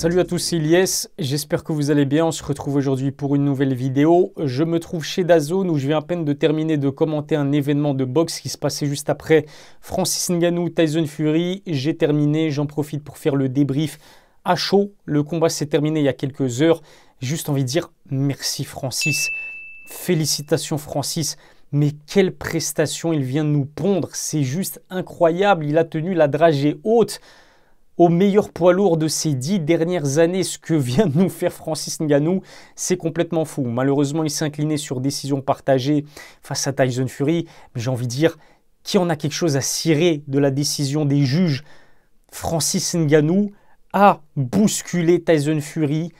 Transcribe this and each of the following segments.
Salut à tous, c'est Ilyes, j'espère que vous allez bien. On se retrouve aujourd'hui pour une nouvelle vidéo. Je me trouve chez DAZN où je viens à peine de terminer de commenter un événement de boxe qui se passait juste après Francis Ngannou, Tyson Fury. J'ai terminé, j'en profite pour faire le débrief à chaud. Le combat s'est terminé il y a quelques heures. Juste envie de dire merci Francis. Félicitations Francis. Mais quelle prestation il vient de nous pondre. C'est juste incroyable. Il a tenu la dragée haute au meilleur poids lourd de ces 10 dernières années. Ce que vient de nous faire Francis Ngannou, c'est complètement fou. Malheureusement, il s'est incliné sur décision partagée face à Tyson Fury. Mais j'ai envie de dire, qui en a quelque chose à cirer de la décision des juges? Francis Ngannou a bousculé Tyson Fury.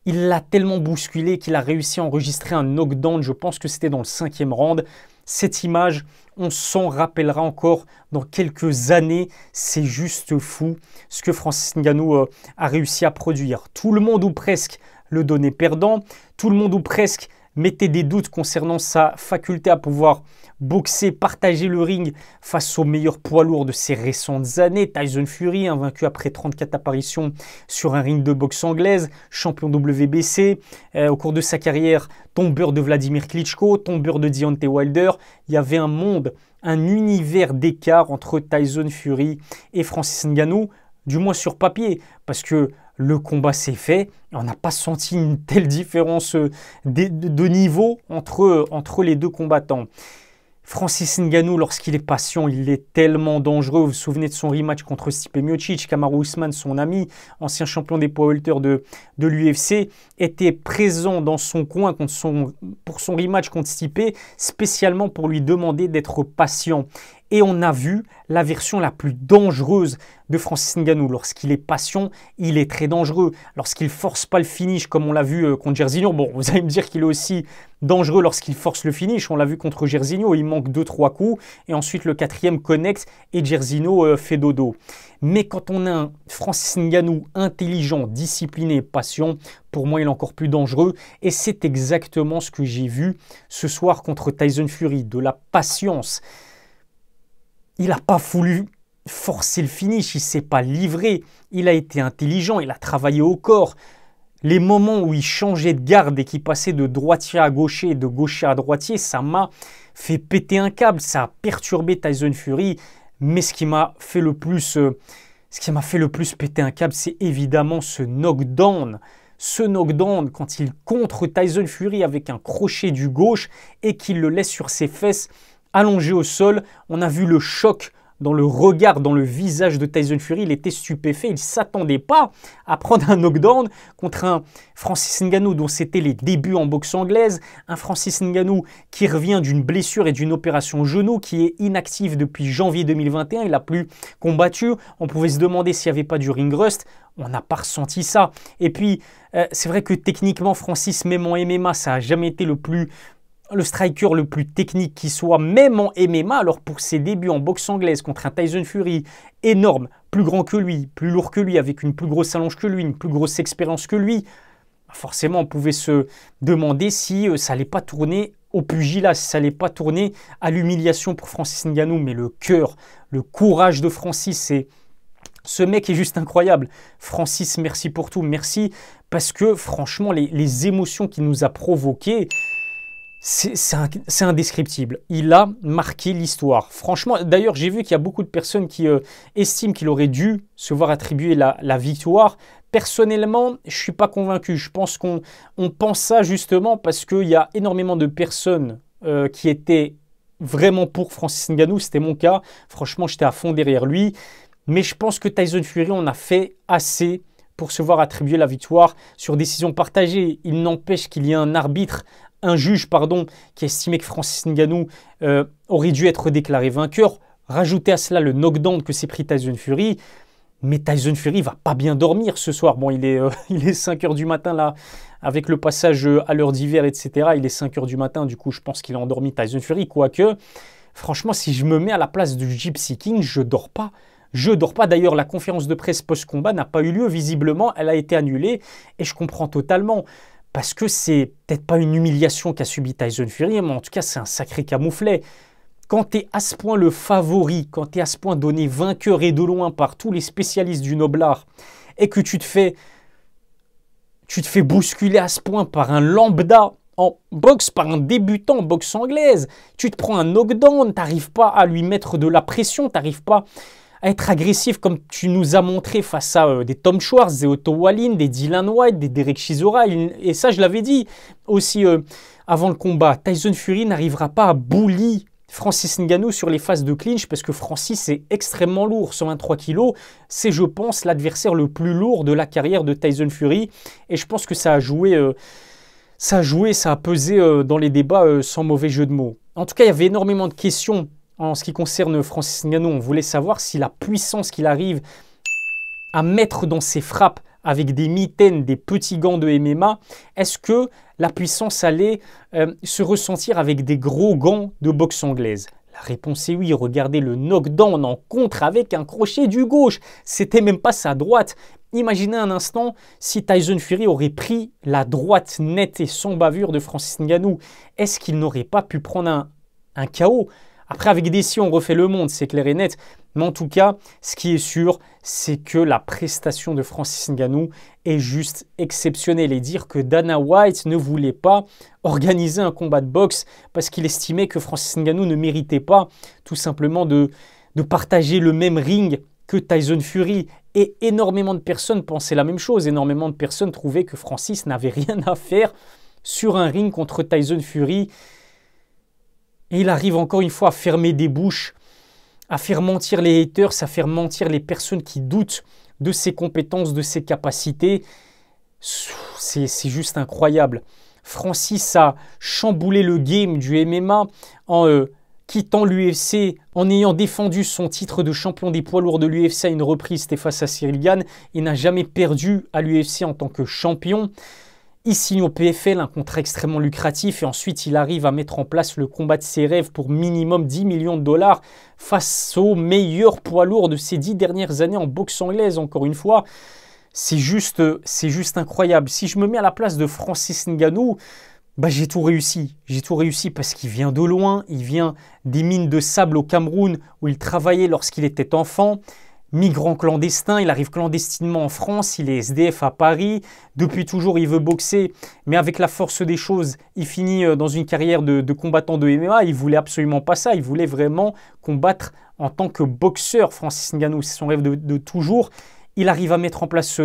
Il l'a tellement bousculé qu'il a réussi à enregistrer un knockdown. Je pense que c'était dans le 5e round. Cette image, on s'en rappellera encore dans quelques années. C'est juste fou ce que Francis Ngannou a réussi à produire. Tout le monde ou presque le donnait perdant. Tout le monde ou presque mettait des doutes concernant sa faculté à pouvoir boxer, partager le ring face au meilleur poids lourd de ces récentes années. Tyson Fury, invaincu après 34 apparitions sur un ring de boxe anglaise, champion WBC. Au cours de sa carrière, tombeur de Vladimir Klitschko, tombeur de Deontay Wilder. Il y avait un monde, un univers d'écart entre Tyson Fury et Francis Ngannou, du moins sur papier, parce que le combat s'est fait et on n'a pas senti une telle différence de niveau entre les deux combattants. Francis Ngannou, lorsqu'il est patient, il est tellement dangereux. Vous vous souvenez de son rematch contre Stipe Miocic, Kamaru Usman, son ami, ancien champion des poids welter de l'UFC, était présent dans son coin pour son rematch contre Stipe, spécialement pour lui demander d'être patient. Et on a vu la version la plus dangereuse de Francis Ngannou. Lorsqu'il est patient, il est très dangereux. Lorsqu'il ne force pas le finish, comme on l'a vu contre Jairzinho, bon, vous allez me dire qu'il est aussi dangereux lorsqu'il force le finish. On l'a vu contre Jairzinho, il manque 2-3 coups. Et ensuite, le 4e connecte et Jairzinho fait dodo. Mais quand on a un Francis Ngannou intelligent, discipliné, patient, pour moi, il est encore plus dangereux. Et c'est exactement ce que j'ai vu ce soir contre Tyson Fury. De la patience. Il n'a pas voulu forcer le finish, il ne s'est pas livré, il a été intelligent, il a travaillé au corps. Les moments où il changeait de garde et qu'il passait de droitier à gaucher, de gaucher à droitier, ça m'a fait péter un câble, ça a perturbé Tyson Fury. Mais ce qui m'a fait le plus péter un câble, c'est évidemment ce knockdown. Ce knockdown, quand il contre Tyson Fury avec un crochet du gauche et qu'il le laisse sur ses fesses, allongé au sol, on a vu le choc dans le regard, dans le visage de Tyson Fury. Il était stupéfait, il ne s'attendait pas à prendre un knockdown contre un Francis Ngannou dont c'était les débuts en boxe anglaise. Un Francis Ngannou qui revient d'une blessure et d'une opération au genou, qui est inactif depuis janvier 2021. Il n'a plus combattu. On pouvait se demander s'il n'y avait pas du ring rust. On n'a pas ressenti ça. Et puis, c'est vrai que techniquement, Francis, même en MMA, ça n'a jamais été le striker le plus technique qui soit, même en MMA. Alors pour ses débuts en boxe anglaise contre un Tyson Fury énorme, plus grand que lui, plus lourd que lui, avec une plus grosse allonge que lui, une plus grosse expérience que lui, forcément on pouvait se demander si ça n'allait pas tourner au pugilat, si ça n'allait pas tourner à l'humiliation pour Francis Ngannou. Mais le cœur, le courage de Francis, ce mec est juste incroyable. Francis, merci pour tout, merci, parce que franchement les émotions qu'il nous a provoquées, c'est indescriptible. Il a marqué l'histoire. Franchement, d'ailleurs, j'ai vu qu'il y a beaucoup de personnes qui estiment qu'il aurait dû se voir attribuer la victoire. Personnellement, je ne suis pas convaincu. Je pense qu'on pense ça justement parce qu'il y a énormément de personnes qui étaient vraiment pour Francis Ngannou. C'était mon cas. Franchement, j'étais à fond derrière lui. Mais je pense que Tyson Fury en a fait assez pour se voir attribuer la victoire sur décision partagée. Il n'empêche qu'il y ait un juge qui a estimé que Francis Ngannou aurait dû être déclaré vainqueur. Rajoutez à cela le knockdown que s'est pris Tyson Fury. Mais Tyson Fury va pas bien dormir ce soir. Bon, il est 5 h du matin là, avec le passage à l'heure d'hiver, etc. Il est 5 h du matin, du coup je pense qu'il a endormi Tyson Fury. Quoique, franchement, si je me mets à la place du Gypsy King, je dors pas. Je dors pas. D'ailleurs, la conférence de presse post-combat n'a pas eu lieu. Visiblement, elle a été annulée. Et je comprends totalement. Parce que c'est peut-être pas une humiliation qu'a subi Tyson Fury, mais en tout cas, c'est un sacré camouflet. Quand tu es à ce point le favori, quand tu es à ce point donné vainqueur et de loin par tous les spécialistes du noble art, et que tu te fais tu te fais bousculer à ce point par un lambda en boxe, par un débutant en boxe anglaise. Tu te prends un knockdown, tu n'arrives pas à lui mettre de la pression, tu n'arrives pas à être agressif comme tu nous as montré face à des Tom Schwartz, des Otto Wallin, des Dylan White, des Derek Chisora. Et ça, je l'avais dit aussi avant le combat. Tyson Fury n'arrivera pas à bully Francis Ngannou sur les phases de clinch parce que Francis est extrêmement lourd, 123 kg. C'est, je pense, l'adversaire le plus lourd de la carrière de Tyson Fury. Et je pense que ça a joué, ça a pesé dans les débats sans mauvais jeu de mots. En tout cas, il y avait énormément de questions en ce qui concerne Francis Ngannou. On voulait savoir si la puissance qu'il arrive à mettre dans ses frappes avec des mitaines, des petits gants de MMA, est-ce que la puissance allait se ressentir avec des gros gants de boxe anglaise? La réponse est oui. Regardez le knockdown en contre avec un crochet du gauche. C'était même pas sa droite. Imaginez un instant si Tyson Fury aurait pris la droite nette et sans bavure de Francis Ngannou. Est-ce qu'il n'aurait pas pu prendre un KO? Après, avec des si, on refait le monde, c'est clair et net. Mais en tout cas, ce qui est sûr, c'est que la prestation de Francis Ngannou est juste exceptionnelle. Et dire que Dana White ne voulait pas organiser un combat de boxe parce qu'il estimait que Francis Ngannou ne méritait pas tout simplement de partager le même ring que Tyson Fury. Et énormément de personnes pensaient la même chose. Énormément de personnes trouvaient que Francis n'avait rien à faire sur un ring contre Tyson Fury. Et il arrive encore une fois à fermer des bouches, à faire mentir les haters, à faire mentir les personnes qui doutent de ses compétences, de ses capacités. C'est juste incroyable. Francis a chamboulé le game du MMA en quittant l'UFC, en ayant défendu son titre de champion des poids lourds de l'UFC à une reprise, c'était face à Cyril Gane. Il n'a jamais perdu à l'UFC en tant que champion. Il signe au PFL un contrat extrêmement lucratif et ensuite il arrive à mettre en place le combat de ses rêves pour minimum 10 millions de dollars face au meilleur poids lourd de ces 10 dernières années en boxe anglaise. Encore une fois, c'est juste incroyable. Si je me mets à la place de Francis Ngannou, j'ai tout réussi. J'ai tout réussi parce qu'il vient de loin. Il vient des mines de sable au Cameroun où il travaillait lorsqu'il était enfant. Migrant clandestin, il arrive clandestinement en France, il est SDF à Paris. Depuis toujours, il veut boxer, mais avec la force des choses, il finit dans une carrière de combattant de MMA. Il voulait absolument pas ça, il voulait vraiment combattre en tant que boxeur. Francis Ngannou, c'est son rêve de toujours. Il arrive à mettre en place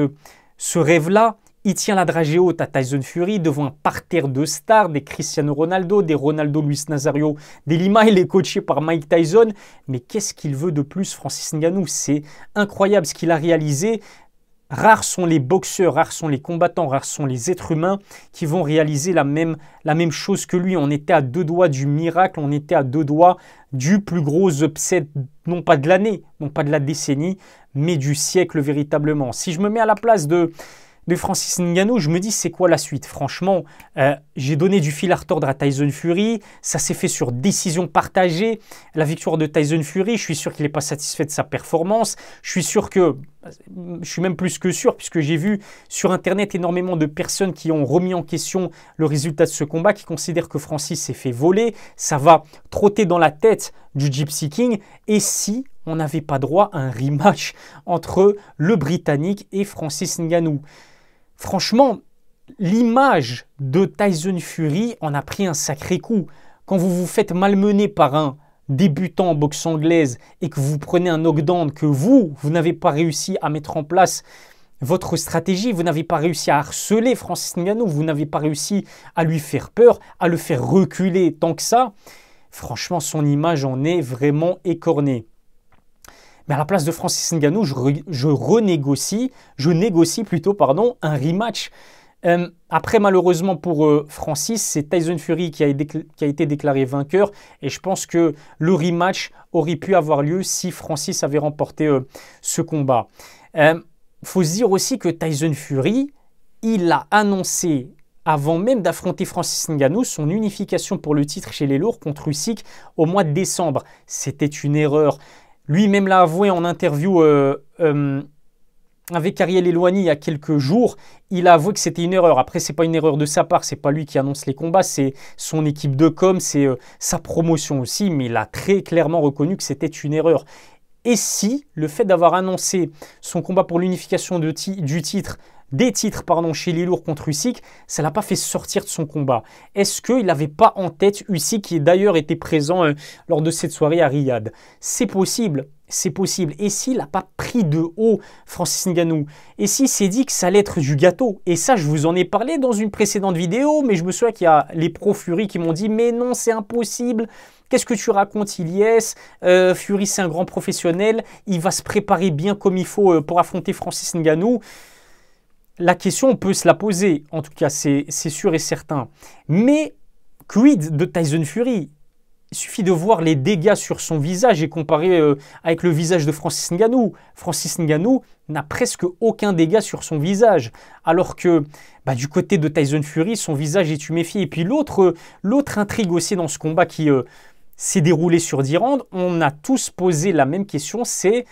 ce rêve-là. Il tient la dragée haute à Tyson Fury devant un parterre de stars, des Cristiano Ronaldo, des Ronaldo Luis Nazario, des Lima. Il est coaché par Mike Tyson. Mais qu'est-ce qu'il veut de plus, Francis Ngannou? C'est incroyable ce qu'il a réalisé. Rares sont les boxeurs, rares sont les combattants, rares sont les êtres humains qui vont réaliser la même chose que lui. On était à 2 doigts du miracle, on était à 2 doigts du plus gros upset, non pas de l'année, non pas de la décennie, mais du siècle véritablement. Si je me mets à la place de Francis Ngannou, je me dis c'est quoi la suite? Franchement, j'ai donné du fil à retordre à Tyson Fury, ça s'est fait sur décision partagée, la victoire de Tyson Fury, je suis sûr qu'il n'est pas satisfait de sa performance, je suis même plus que sûr puisque j'ai vu sur internet énormément de personnes qui ont remis en question le résultat de ce combat, qui considèrent que Francis s'est fait voler, ça va trotter dans la tête du Gypsy King. Et si on n'avait pas droit à un rematch entre le Britannique et Francis Ngannou? Franchement, l'image de Tyson Fury en a pris un sacré coup. Quand vous vous faites malmener par un débutant en boxe anglaise et que vous prenez un knockdown, que vous n'avez pas réussi à mettre en place votre stratégie, vous n'avez pas réussi à harceler Francis Ngannou, vous n'avez pas réussi à lui faire peur, à le faire reculer tant que ça, franchement, son image en est vraiment écornée. Mais à la place de Francis Ngannou, je négocie plutôt un rematch. Après, malheureusement pour Francis, c'est Tyson Fury qui a été déclaré vainqueur. Et je pense que le rematch aurait pu avoir lieu si Francis avait remporté ce combat. Faut se dire aussi que Tyson Fury, il a annoncé, avant même d'affronter Francis Ngannou, son unification pour le titre chez les lourds contre Usyk au mois de décembre. C'était une erreur. Lui-même l'a avoué en interview avec Ariel Helwani il y a quelques jours. Il a avoué que c'était une erreur. Après, ce n'est pas une erreur de sa part. Ce n'est pas lui qui annonce les combats. C'est son équipe de com, c'est sa promotion aussi. Mais il a très clairement reconnu que c'était une erreur. Et si le fait d'avoir annoncé son combat pour l'unification du titre des titres chez les lourds contre Usyk, ça ne l'a pas fait sortir de son combat. Est-ce qu'il n'avait pas en tête Usyk qui d'ailleurs était présent lors de cette soirée à Riyad? C'est possible. C'est possible. Et s'il n'a pas pris de haut Francis Ngannou? Et s'il s'est dit que ça allait être du gâteau? Et ça, je vous en ai parlé dans une précédente vidéo, mais je me souviens qu'il y a les pros Fury qui m'ont dit « Mais non, c'est impossible. Qu'est-ce que tu racontes, Ilyes? Fury, c'est un grand professionnel. Il va se préparer bien comme il faut pour affronter Francis Ngannou. » La question, on peut se la poser. En tout cas, c'est sûr et certain. Mais quid de Tyson Fury? Il suffit de voir les dégâts sur son visage et comparer avec le visage de Francis Ngannou. Francis Ngannou n'a presque aucun dégât sur son visage. Alors que du côté de Tyson Fury, son visage est tuméfié. Et puis l'autre intrigue aussi dans ce combat qui s'est déroulé sur 10 rounds, on a tous posé la même question, c'est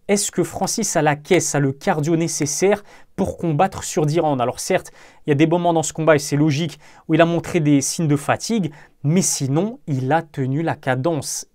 est-ce que Francis a la caisse, a le cardio nécessaire pour combattre sur 10 rounds? Alors certes, il y a des moments dans ce combat, et c'est logique, où il a montré des signes de fatigue, mais sinon, il a tenu la cadence.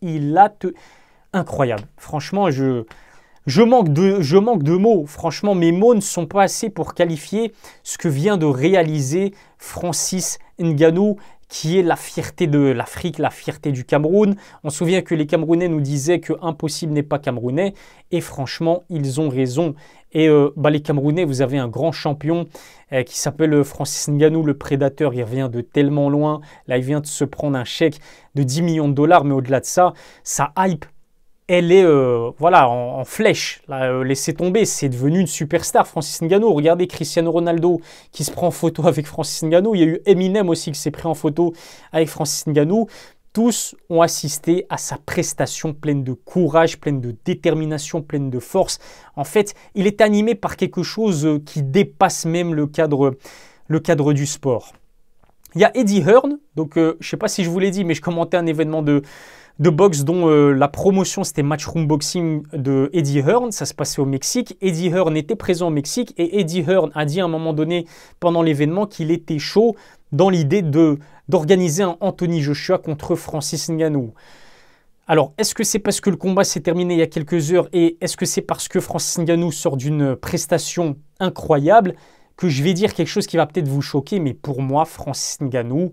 Incroyable. Franchement, je manque de mots. Franchement, mes mots ne sont pas assez pour qualifier ce que vient de réaliser Francis Ngannou, qui est la fierté de l'Afrique, la fierté du Cameroun. On se souvient que les Camerounais nous disaient que impossible n'est pas camerounais. Et franchement, ils ont raison. Et les Camerounais, vous avez un grand champion qui s'appelle Francis Ngannou, le prédateur. Il revient de tellement loin. Là, il vient de se prendre un chèque de 10 millions de dollars. Mais au-delà de ça, sa hype, elle est en flèche. Là, laissez tomber, c'est devenu une superstar, Francis Ngannou. Regardez Cristiano Ronaldo qui se prend en photo avec Francis Ngannou. Il y a eu Eminem aussi qui s'est pris en photo avec Francis Ngannou. Tous ont assisté à sa prestation pleine de courage, pleine de détermination, pleine de force. En fait, il est animé par quelque chose qui dépasse même le cadre du sport. Il y a Eddie Hearn, donc je ne sais pas si je vous l'ai dit, mais je commentais un événement de boxe dont la promotion c'était Matchroom Boxing de Eddie Hearn, ça se passait au Mexique. Eddie Hearn était présent au Mexique et Eddie Hearn a dit à un moment donné pendant l'événement qu'il était chaud dans l'idée d'organiser un Anthony Joshua contre Francis Ngannou. Alors, est-ce que c'est parce que le combat s'est terminé il y a quelques heures et est-ce que c'est parce que Francis Ngannou sort d'une prestation incroyable que je vais dire quelque chose qui va peut-être vous choquer, mais pour moi, Francis Ngannou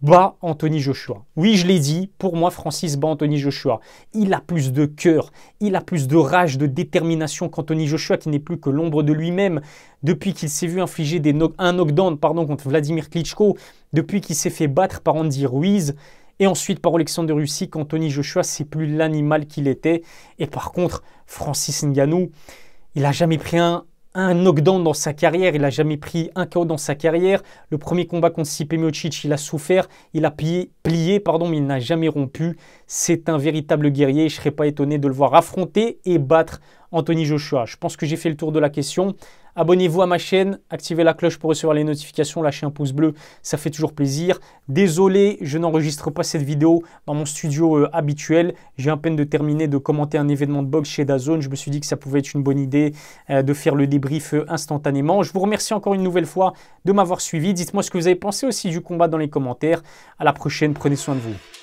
bat Anthony Joshua. Oui, je l'ai dit, pour moi, Francis bat Anthony Joshua. Il a plus de cœur, il a plus de rage, de détermination qu'Anthony Joshua, qui n'est plus que l'ombre de lui-même. Depuis qu'il s'est vu infliger un knockdown contre Vladimir Klitschko, depuis qu'il s'est fait battre par Andy Ruiz, et ensuite par Alexander Usyk, Anthony Joshua, c'est plus l'animal qu'il était. Et par contre, Francis Ngannou, il n'a jamais pris un knockdown dans sa carrière, il n'a jamais pris un KO dans sa carrière. Le premier combat contre Stipe Miocic, il a souffert, il a plié, mais il n'a jamais rompu. C'est un véritable guerrier, je ne serais pas étonné de le voir affronter et battre Anthony Joshua. Je pense que j'ai fait le tour de la question. Abonnez-vous à ma chaîne, activez la cloche pour recevoir les notifications, lâchez un pouce bleu, ça fait toujours plaisir. Désolé, je n'enregistre pas cette vidéo dans mon studio habituel. J'ai à peine de terminer de commenter un événement de boxe chez DAZN. Je me suis dit que ça pouvait être une bonne idée de faire le débrief instantanément. Je vous remercie encore une nouvelle fois de m'avoir suivi. Dites-moi ce que vous avez pensé aussi du combat dans les commentaires. À la prochaine, prenez soin de vous.